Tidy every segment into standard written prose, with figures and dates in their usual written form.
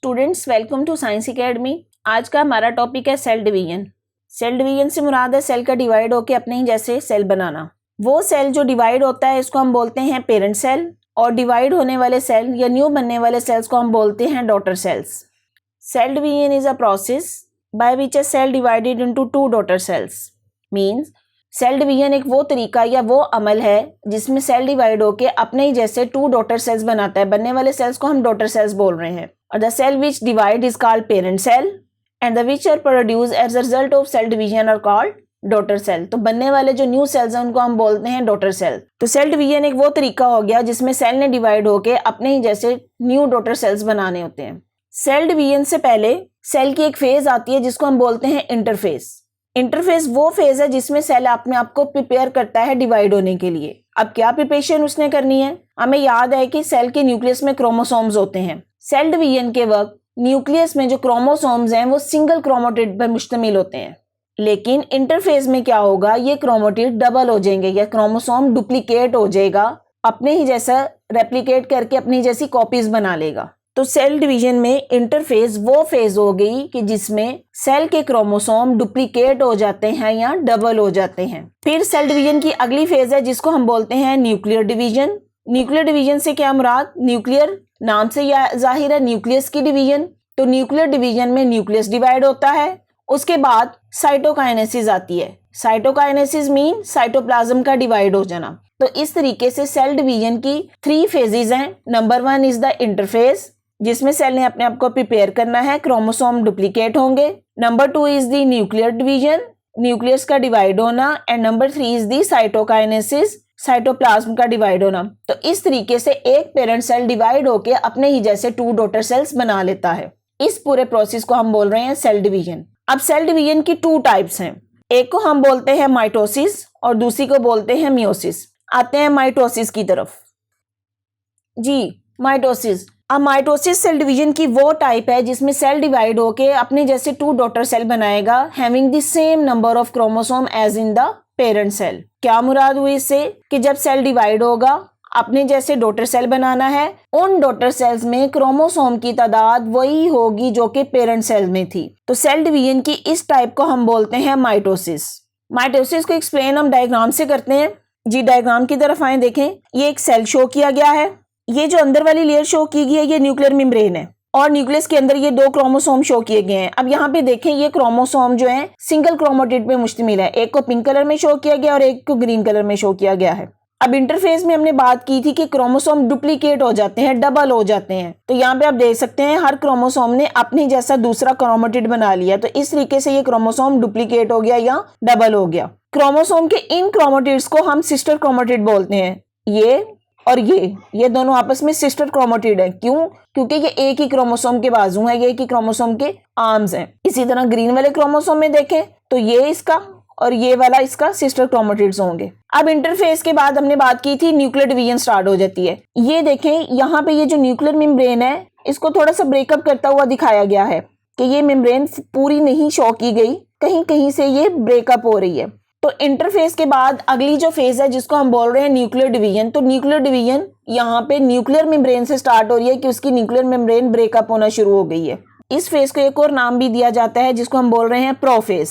Students welcome to science academy. आज का हमारा टॉपिक है सेल डिवीजन। सेल डिवीजन से मुराद है सेल का डिवाइड होकर अपने ही जैसे सेल बनाना। वो सेल जो डिवाइड होता है इसको हम बोलते हैं पेरेंट सेल, और डिवाइड होने वाले सेल या न्यू बनने वाले सेल्स को हम बोलते हैं daughter cells. Cell division is a process by which a cell divided into two daughter cells. Means cell division एक वो तरीका या वो अमल है जिसमें सेल डिवाइड होकर अपने ही जैसे टू डॉटर सेल्स बनाता है। बनने वाले सेल्स को हम डॉटर सेल्स बोल रहे हैं। और the cell which divide is called parent cell and the which are produce as a result of cell division are called daughter cell. तो बनने वाले जो न्यू सेल्स हैं उनको हम बोलते हैं डॉटर सेल। तो सेल डिवीजन एक वो तरीका हो गया जिसमें सेल ने डिवाइड होकर अपने ही जैसे न्यू डॉटर सेल्स बनाने होते हैं। सेल डिवीजन से पहले सेल की एक फेज आती है जिसको हम बोलते हैं इंटरफेस। इंटरफेस वो फेज है जिसमें सेल अपने आप को प्रिपेयर करता है डिवाइड होने के लिए। अब क्या प्रिपरेशन उसने करनी है? हमें याद है कि सेल के न्यूक्लियस में क्रोमोसोम्स होते हैं। सेल डिवीजन के वक्त न्यूक्लियस में जो क्रोमोसोम्स हैं वो सिंगल क्रोमोटिड पर मुश्तमिल होते हैं, लेकिन इंटरफेस में क्या होगा, ये क्रोमोटिड डबल हो जाएंगे या क्रोमोसोम डुप्लीकेट हो जाएगा, अपने ही जैसा रेप्लिकेट करके अपनी जैसी कॉपीज बना लेगा। तो सेल डिवीजन में इंटरफेस वो फेज हो गई कि जिसमें सेल के क्रोमोसोम डुप्लीकेट हो जाते हैं या डबल हो जाते हैं। फिर सेल डिवीजन की अगली फेज है जिसको हम बोलते हैं न्यूक्लियर डिवीजन। न्यूक्लियर डिवीजन से क्या मुराद? न्यूक्लियर नाम से या जाहिर है न्यूक्लियस की डिवीजन। तो न्यूक्लियर डिवीजन में न्यूक्लियस डिवाइड होता है, उसके बाद साइटोकाइनेसिस आती है। साइटोकाइनेसिस मीन साइटोप्लाज्म का डिवाइड हो जाना। तो इस तरीके से सेल डिवीजन की 3 फेजेस हैं। नंबर 1 इज द इंटरफेस जिसमें सेल ने अपने आप को प्रिपेयर करना है, क्रोमोसोम डुप्लीकेट होंगे। Number 2 is the nuclear division, nucleus का डिवाइड होना। And number 3 is the cytokinesis, cytoplasm का डिवाइड होना। तो इस तरीके से एक पेरेंट सेल डिवाइड होकर अपने ही जैसे 2 डॉटर सेल्स बना लेता है। इस पूरे प्रोसेस को हम बोल रहे हैं सेल डिवीजन। अब सेल डिवीजन की 2 टाइप्स हैं। एक को हम बोलते हैं माइटोसिस और दूसरी को बोलते हैं मियोसिस। आते हैं माइटोसिस की तरफ। जी, माइटोसिस। अब माइटोसिस सेल डिवीजन की वो टाइप है जिसमें सेल डिवाइड होके अपने जैसे 2 डॉटर सेल बनाएगा, having the same number of chromosome as in the parent cell. क्या मुराद हुई इससे कि जब सेल डिवाइड होगा अपने जैसे डॉटर सेल बनाना है, उन डॉटर सेल्स में क्रोमोसोम की तादाद वही होगी जो कि पेरेंट सेल में थी। तो सेल डिवीजन की इस टाइप को हम बोलते हैं माइटोसिस। माइटोसिस को एक्सप्लेन हम डायग्राम से करते हैं। जी, डायग्राम की तरफ आए, देखें ये एक सेल शो किया गया है। ये जो अंदर वाली लेयर शो की गई है ये न्यूक्लियर मेम्ब्रेन है और न्यूक्लियस के अंदर ये 2 क्रोमोसोम शो किए गए हैं। अब यहाँ पे देखें ये क्रोमोसोम जो है सिंगल क्रोमोटिड पे मुश्तमिल है। एक को पिंक कलर में शो किया गया और एक को ग्रीन कलर में शो किया गया है। अब इंटरफेस में हमने बात की थी कि क्रोमोसोम डुप्लीकेट हो जाते हैं, डबल हो जाते हैं। तो यहाँ पे आप देख सकते हैं हर क्रोमोसोम ने अपने जैसा दूसरा क्रोमोटिड बना लिया। तो इस तरीके से ये क्रोमोसोम डुप्लीकेट हो गया या डबल हो गया। क्रोमोसोम के इन क्रोमोटिड्स को हम सिस्टर क्रोमोटिड बोलते हैं। ये और ये दोनों आपस में सिस्टर क्रोमोटिड है। क्यों? क्योंकि ये एक ही क्रोमोसोम के बाजू है, ये एक ही क्रोमोसोम के आर्म्स हैं। इसी तरह ग्रीन वाले क्रोमोसोम में देखें तो ये इसका और ये वाला इसका सिस्टर क्रोमोटिड्स होंगे। अब इंटरफेस के बाद हमने बात की थी न्यूक्लियर डिवीजन स्टार्ट हो जाती है। ये देखें यहाँ पे ये जो न्यूक्लियर मेम्ब्रेन है इसको थोड़ा सा ब्रेकअप करता हुआ दिखाया गया है कि ये मेम्ब्रेन पूरी नहीं शो की गई, कहीं कहीं से ये ब्रेकअप हो रही है। तो इंटरफेस के बाद अगली जो फेज है जिसको हम बोल रहे हैं न्यूक्लियर डिवीजन। तो न्यूक्लियर डिवीजन यहाँ पे न्यूक्लियर मेम्ब्रेन से स्टार्ट हो रही है कि उसकी न्यूक्लियर मेम्ब्रेन ब्रेकअप होना शुरू हो गई है। इस फेज को एक और नाम भी दिया जाता है जिसको हम बोल रहे हैं प्रोफेज।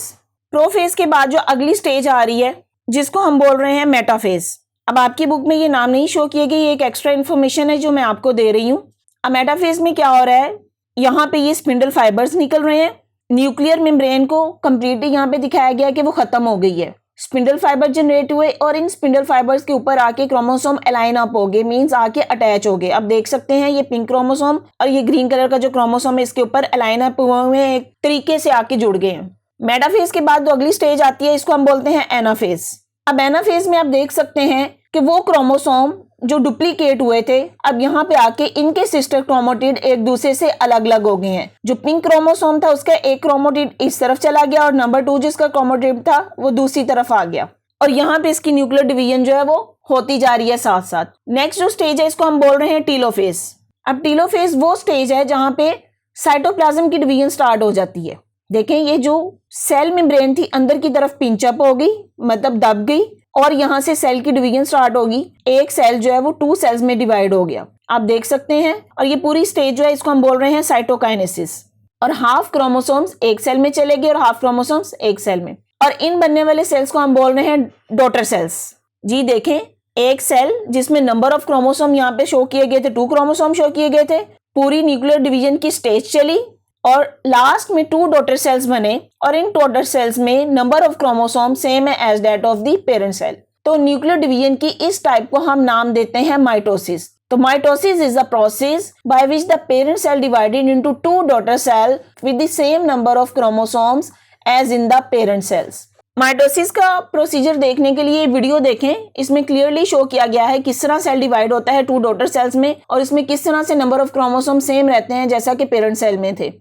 प्रोफेज के बाद जो अगली स्टेज आ रही है जिसको हम बोल रहे हैं मेटाफेज। अब आपकी बुक में ये नाम नहीं शो किए गए, ये एक एक्स्ट्रा इन्फॉर्मेशन है जो मैं आपको दे रही हूँ। अब मेटाफेज में क्या हो रहा है, यहाँ पे ये स्पिंडल फाइबर्स निकल रहे हैं। न्यूक्लियर मेम्ब्रेन को कंप्लीटली यहाँ पे दिखाया गया कि वो खत्म हो गई है। स्पिंडल फाइबर जनरेट हुए और इन स्पिंडल फाइबर्स के ऊपर आके क्रोमोसोम अलाइन अप हो गए, मींस आके अटैच हो गए। अब देख सकते हैं ये पिंक क्रोमोसोम और ये ग्रीन कलर का जो क्रोमोसोम है इसके ऊपर अलाइन अप हुए हैं, एक तरीके से आके जुड़ गए हैं। मेटाफेज के बाद जो अगली स्टेज आती है इसको हम बोलते हैं एनाफेज। अब एनाफेज में आप देख सकते हैं कि वो क्रोमोसोम जो डुप्लीकेट हुए थे अब यहाँ पे आके इनके सिस्टर क्रोमोटिड एक दूसरे से अलग अलग हो गए हैं। जो पिंक क्रोमोसोम था उसका एक क्रोमोटिड इस तरफ चला गया और नंबर 2 जिसका क्रोमोटिड था वो दूसरी तरफ आ गया और यहाँ पे इसकी न्यूक्लियर डिवीजन जो है वो होती जा रही है साथ साथ। नेक्स्ट जो स्टेज है इसको हम बोल रहे हैं टीलोफेज। अब टीलोफेज वो स्टेज है जहाँ पे साइटोप्लाज्म की डिवीजन स्टार्ट हो जाती है। देखें ये जो सेल मेम्ब्रेन थी अंदर की तरफ पिंचअप हो गई, मतलब दब गई, और यहाँ से सेल की डिवीजन स्टार्ट होगी। एक सेल जो है वो 2 सेल्स में डिवाइड हो गया, आप देख सकते हैं। और ये पूरी स्टेज जो है इसको हम बोल रहे हैं साइटोकाइनेसिस। और हाफ क्रोमोसोम्स एक सेल में चले गए और हाफ क्रोमोसोम्स एक सेल में, और इन बनने वाले सेल्स को हम बोल रहे हैं डॉटर सेल्स। जी देखें, एक सेल जिसमें नंबर ऑफ क्रोमोसोम यहाँ पे शो किए गए थे, 2 क्रोमोसोम शो किए गए थे, पूरी न्यूक्लियर डिवीजन की स्टेज चली और लास्ट में 2 डॉटर सेल्स बने, और इन डॉटर सेल्स में नंबर ऑफ क्रोमोसोम सेम है as that of the parent cell. तो न्यूक्लियर डिवीजन की इस टाइप को हम नाम देते हैं माइटोसिस। तो mitosis is the process by which the parent cell divided into 2 daughter cell with the same number of chromosomes as in the parent cells. Mitosis का प्रोसीजर देखने के लिए वीडियो देखें, इसमें क्लियरली शो किया गया है किस तरह सेल डिवाइड होता है 2 डॉटर सेल्स में, और इसमें किस तरह से नंबर ऑफ क्रोमोसोम सेम रहते हैं जैसा कि पेरेंट सेल में थे।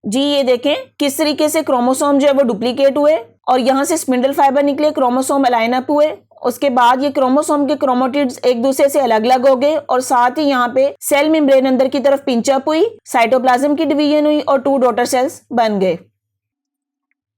जी ये देखें किस तरीके से क्रोमोसोम जो है वो डुप्लीकेट हुए और यहाँ से स्पिंडल फाइबर निकले, क्रोमोसोम अलाइन अप हुए। उसके बाद ये क्रोमोसोम के क्रोमेटिड्स एक दूसरे से अलग अलग हो गए, और साथ ही यहाँ पे सेल मेम्ब्रेन अंदर की तरफ पिंचअप हुई, साइटोप्लाज्म की डिवीजन हुई और 2 डॉटर सेल्स बन गए।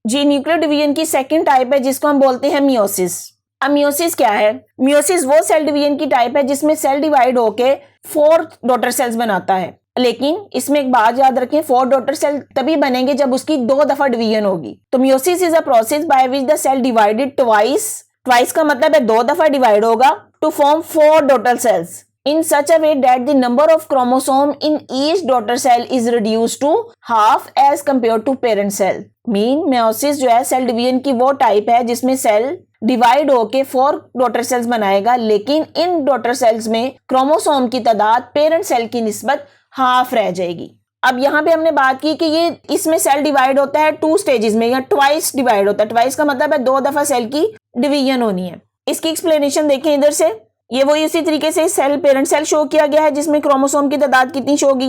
जी न्यूक्लियर डिवीजन की सेकंड टाइप है जिसको हम बोलते हैं मियोसिस। अब मियोसिस क्या है? मियोसिस वो सेल डिवीजन की टाइप है जिसमें सेल डिवाइड होके 4 डॉटर सेल्स बनाता है। लेकिन इसमें एक बात याद रखें, 4 डॉटर सेल तभी बनेंगे जब उसकी 2 दफा डिवीजन होगी। तो meiosis is a process by which the cell divided twice का मतलब है 2 दफा डिवाइड होगा, to form 4 daughter cells in such a way that the number of chromosome in each daughter cell is reduced to half as compared to parent cell। Mean meiosis जो है cell division की वो type है जिसमें cell divide होके 4 daughter sales बनाएगा, लेकिन इन daughter cells में क्रोमोसोम की तादाद पेरेंट सेल की निस्बत हाफ रह जाएगी। अब यहाँ पे हमने बात की कि ये इसमें सेल डिवाइड होता है 2 स्टेजेस में, या ट्वाइस डिवाइड होता है। ट्वाइस का मतलब है 2 दफा सेल की डिवीजन होनी है। इसकी एक्सप्लेनेशन देखें इधर से, ये वही इसी तरीके से सेल पेरेंट सेल शो किया गया है जिसमें क्रोमोसोम की तादाद कितनी शो की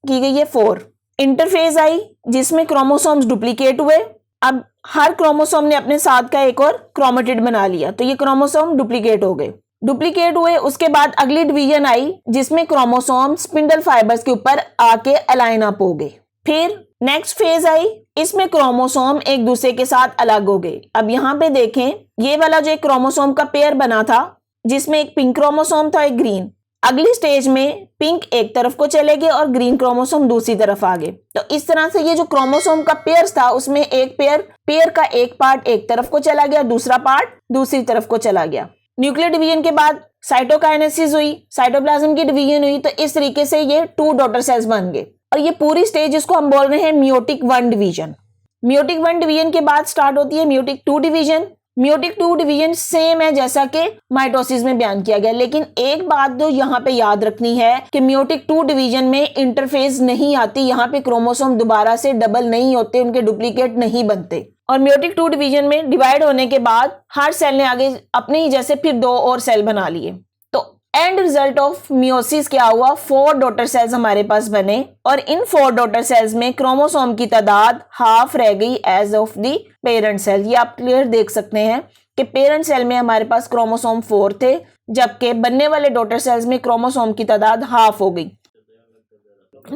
गई है 4। इंटरफेज आई जिसमें क्रोमोसोम्स डुप्लीकेट हुए। अब हर क्रोमोसोम ने अपने साथ का एक और क्रोमेटिड बना लिया, तो ये क्रोमोसोम डुप्लीकेट हो गए। डुप्लीकेट हुए उसके बाद अगली डिवीजन आई जिसमें क्रोमोसोम स्पिंडल फाइबर्स के ऊपर आके अलाइन अप हो गए। फिर नेक्स्ट फेज आई, इसमें क्रोमोसोम एक दूसरे के साथ अलग हो गए। अब यहाँ पे देखें, ये वाला जो एक क्रोमोसोम का पेयर बना था जिसमें एक पिंक क्रोमोसोम था एक ग्रीन, अगली स्टेज में पिंक एक तरफ को चले गए और ग्रीन क्रोमोसोम दूसरी तरफ आ गए। तो इस तरह से ये जो क्रोमोसोम का पेयर था उसमें एक पेयर का एक पार्ट एक तरफ को चला गया, दूसरा पार्ट दूसरी तरफ को चला गया। न्यूक्लियर डिवीजन के बाद साइटोकाइनेसिस हुई, साइटोप्लाज्म की डिवीजन हुई, तो इस तरीके से ये 2 डॉटर सेल्स बन गए। और ये पूरी स्टेज इसको हम बोल रहे हैं मियोटिक 1 डिवीजन। मियोटिक 1 डिवीजन के बाद स्टार्ट होती है meiotic 2 division. Meiotic 2 division same है जैसा कि माइटोसिस में बयान किया गया, लेकिन एक बात तो यहाँ पे याद रखनी है कि मियोटिक 2 डिवीजन में इंटरफेज नहीं आती, यहाँ पे क्रोमोसोम दोबारा से डबल नहीं होते, उनके डुप्लीकेट नहीं बनते। और मियोटिक 2 डिवीजन में डिवाइड होने के बाद हर सेल ने आगे अपने ही जैसे फिर 2 और सेल बना लिए। तो एंड रिजल्ट ऑफ मियोसिस क्या हुआ, 4 डॉटर सेल्स हमारे पास बने, और इन 4 डॉटर सेल्स में क्रोमोसोम की तादाद हाफ रह गई as of the parent cell. ये आप क्लियर देख सकते हैं कि पेरेंट सेल में हमारे पास क्रोमोसोम 4 थे, जबकि बनने वाले डॉटर सेल्स में क्रोमोसोम की तादाद हाफ हो गई।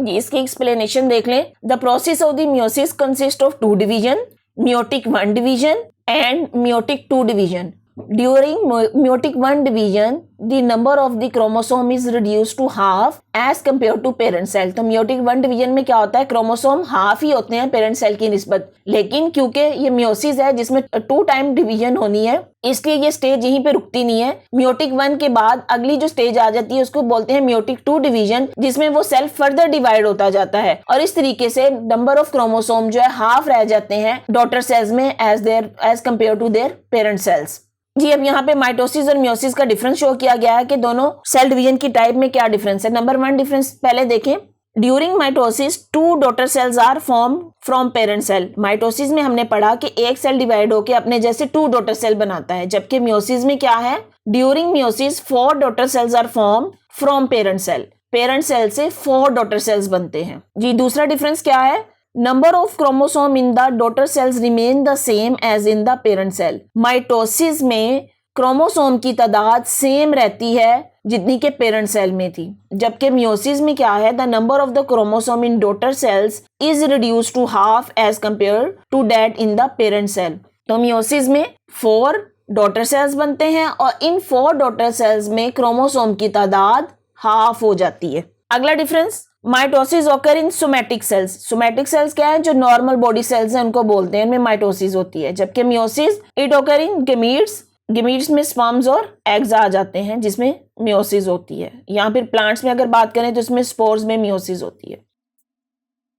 इसकी एक्सप्लेनेशन देख लें। The process of the meiosis consist of 2 division, meiotic 1 division and meiotic 2 division. During meiotic 1 division, the number of the chromosome is reduced to half as compared to parent cell. तो meiotic 1 division में क्या होता है, chromosome half ही होते हैं parent cell की निस्बत, लेकिन क्योंकि ये मियोसिस है जिसमें 2 टाइम डिवीजन होनी है, इसलिए ये स्टेज यहीं पे रुकती नहीं है। meiotic 1 के बाद अगली जो स्टेज आ जाती है उसको बोलते हैं meiotic 2 डिवीजन, जिसमें वो सेल फर्दर डिवाइड होता जाता है, और इस तरीके से नंबर ऑफ क्रोमोसोम जो है हाफ रह जाते हैं डॉटर सेल्स में as compare to their parent cells. जी अब यहाँ पे माइटोसिस और मियोसिस का डिफरेंस शो किया गया है कि दोनों सेल डिवीजन की टाइप में क्या डिफरेंस है। नंबर 1 डिफरेंस पहले देखें। During mitosis 2 daughter cells are form from parent cell. Mitosis में हमने पढ़ा कि एक सेल डिवाइड होकर अपने जैसे 2 डॉटर सेल बनाता है, जबकि मियोसिस में क्या है, during meiosis 4 daughter cells are form from parent cell. Parent cell से 4 डॉटर सेल्स बनते हैं। जी दूसरा डिफरेंस क्या है, number of chromosome in the daughter cells remain the same as in the parent cell. Mitosis में क्रोमोसोम की तादाद same रहती है जितनी के पेरेंट सेल में थी, जबकि मियोसिस में क्या है, the number of the chromosome in daughter cells is reduced to half as compare to that in the parent cell. तो मियोसिस में 4 डॉटर सेल्स बनते हैं और इन 4 डॉटर सेल्स में क्रोमोसोम की तादाद हाफ हो जाती है। अगला difference, mitosis occur in somatic cells. Somatic cells क्या है, जो नॉर्मल बॉडी सेल्स हैं उनको बोलते हैं, इनमें माइटोसिस होती है, जबकि meiosis it occur in gametes. Gametes में स्पर्म्स और एग्स आ जाते हैं जिसमें मियोसिस होती है। यहाँ फिर प्लांट्स में अगर बात करें तो इसमें स्पोर्स में मियोसिस होती है।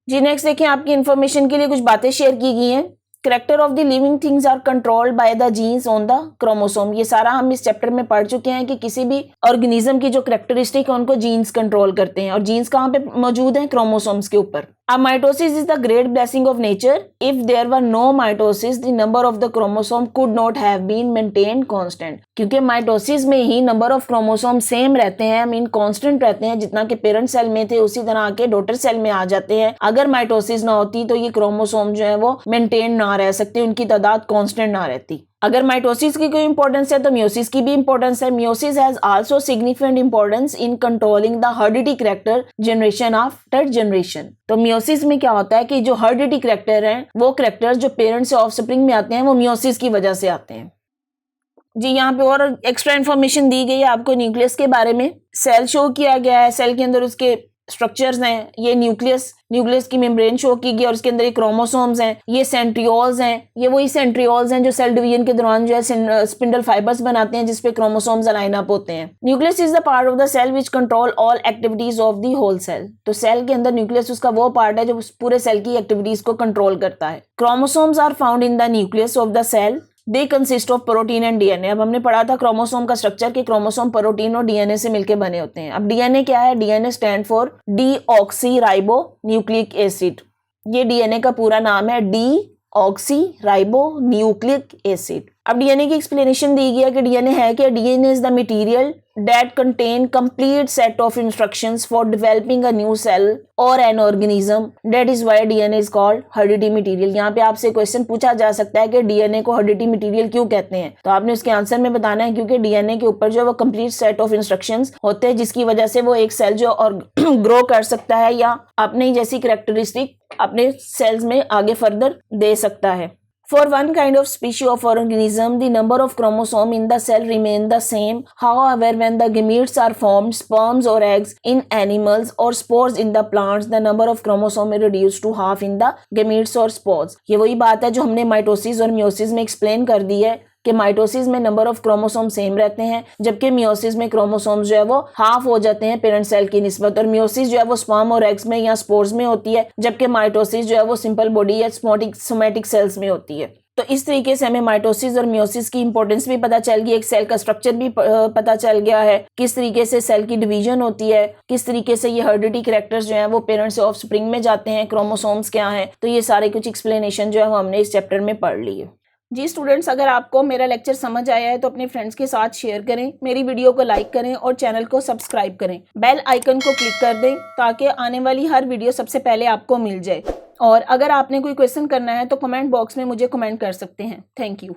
जी नेक्स्ट देखिए, आपकी इंफॉर्मेशन के लिए कुछ बातें शेयर की गई हैं। Character of the living things are controlled by the genes on the chromosome. ये सारा हम इस चैप्टर में पढ़ चुके हैं कि किसी भी ऑर्गेनिज्म की जो करेक्टरिस्टिक है उनको जीन्स कंट्रोल करते हैं, और जीन्स कहाँ पे मौजूद हैं, क्रोमोसोम्स के ऊपर। Mitosis is the great blessing of nature. If there were no mitosis the number of the chromosome could not have been maintained constant. क्योंकि माइटोसिस में ही नंबर ऑफ क्रोमोसोम सेम रहते हैं, मीन कांस्टेंट रहते हैं, जितना कि पेरेंट सेल में थे उसी तरह के डॉटर सेल में आ जाते हैं। अगर माइटोसिस ना होती तो ये क्रोमोसोम जो है वो मेंटेन ना रह सकते, उनकी तादाद कांस्टेंट ना रहती। अगर माइटोसिस की कोई इंपॉर्टेंस है तो मियोसिस की भी इंपॉर्टेंस है। Meiosis has also significant importance in controlling the heredity character generation after generation. तो मियोसिस में क्या होता है कि जो हेरिडिटी कैरेक्टर हैं, वो कैरेक्टर्स जो पेरेंट से ऑफस्प्रिंग में आते हैं वो मियोसिस की वजह से आते हैं। जी यहाँ पे और एक्स्ट्रा इन्फॉर्मेशन दी गई है आपको न्यूक्लियस के बारे में। सेल शो किया गया है, सेल के अंदर उसके स्ट्रक्चर्स हैं, ये न्यूक्लियस की मेम्ब्रेन शो की गई और उसके अंदर ये क्रोमोसोम्स हैं, ये सेंट्रियोल्स हैं, ये वही सेंट्रियोल्स हैं जो सेल डिवीजन के दौरान जो है स्पिंडल फाइबर्स बनाते हैं जिसपे क्रोमोसोम्स लाइन अप होते हैं। Nucleus is the part of the cell which control all activities of the whole cell. तो सेल के अंदर न्यूक्लियस उसका वो पार्ट है जो पूरे सेल की एक्टिविटीज को कंट्रोल करता है। Chromosomes are found in the nucleus of the cell. They consist of protein and DNA. अब हमने पढ़ा था क्रोमोसोम का स्ट्रक्चर कि क्रोमोसोम प्रोटीन और डीएनए से मिलकर बने होते हैं। अब डीएनए क्या है, DNA stand for deoxy ribo nucleic acid. ये डीएनए का पूरा नाम है, डीऑक्सी राइबो न्यूक्लिक एसिड। अब डीएनए की एक्सप्लेनेशन दी गई है कि डीएनए है क्या, DNA is the material that contain complete set of instructions for developing a new cell or an organism. That is why DNA is called hereditary material. यहाँ पे आपसे क्वेश्चन पूछा जा सकता है कि डीएनए को हेरिडिटरी मटेरियल क्यों कहते हैं, तो आपने उसके आंसर में बताना है क्योंकि डीएनए के ऊपर जो है वो कंप्लीट सेट ऑफ इंस्ट्रक्शंस होते हैं जिसकी वजह से वो एक सेल जो और ग्रो कर सकता है या अपनी जैसी कैरेक्टरिस्टिक अपने सेल्स में आगे फर्दर दे सकता है। For one kind of species of organism, the number of chromosomes in the cell remain the same. However, when the gametes are formed, sperms or eggs in animals or spores in the plants, the number of chromosomes is reduced to half in the gametes or spores. ये वही बात है जो हमने mitosis और meiosis में explain कर दी है कि माइटोसिस में नंबर ऑफ क्रोमोसोम सेम रहते हैं, जबकि मियोसिस में क्रोमोसोम्स जो है वो हाफ हो जाते हैं पेरेंट सेल की निस्बत। और मियोसिस जो है वो स्पर्म और एग्स में या स्पोर्स में होती है, जबकि माइटोसिस जो है वो सिंपल बॉडी या सोमैटिक सेल्स में होती है। तो इस तरीके से हमें माइटोसिस और मियोसिस की इंपॉर्टेंस भी पता चल गई, एक सेल का स्ट्रक्चर भी पता चल गया है, किस तरीके से सेल की डिवीजन होती है, किस तरीके से ये हेरिडिटरी कैरेक्टर्स जो हैं वो पेरेंट्स से ऑफस्प्रिंग में जाते हैं, क्रोमोसोम्स क्या हैं। तो ये सारे कुछ एक्सप्लेनेशन जो है वो हमने इस चैप्टर में पढ़ ली है। जी स्टूडेंट्स, अगर आपको मेरा लेक्चर समझ आया है तो अपने फ्रेंड्स के साथ शेयर करें, मेरी वीडियो को लाइक करें और चैनल को सब्सक्राइब करें। बेल आइकन को क्लिक कर दें ताकि आने वाली हर वीडियो सबसे पहले आपको मिल जाए। और अगर आपने कोई क्वेश्चन करना है तो कमेंट बॉक्स में मुझे कमेंट कर सकते हैं। Thank you.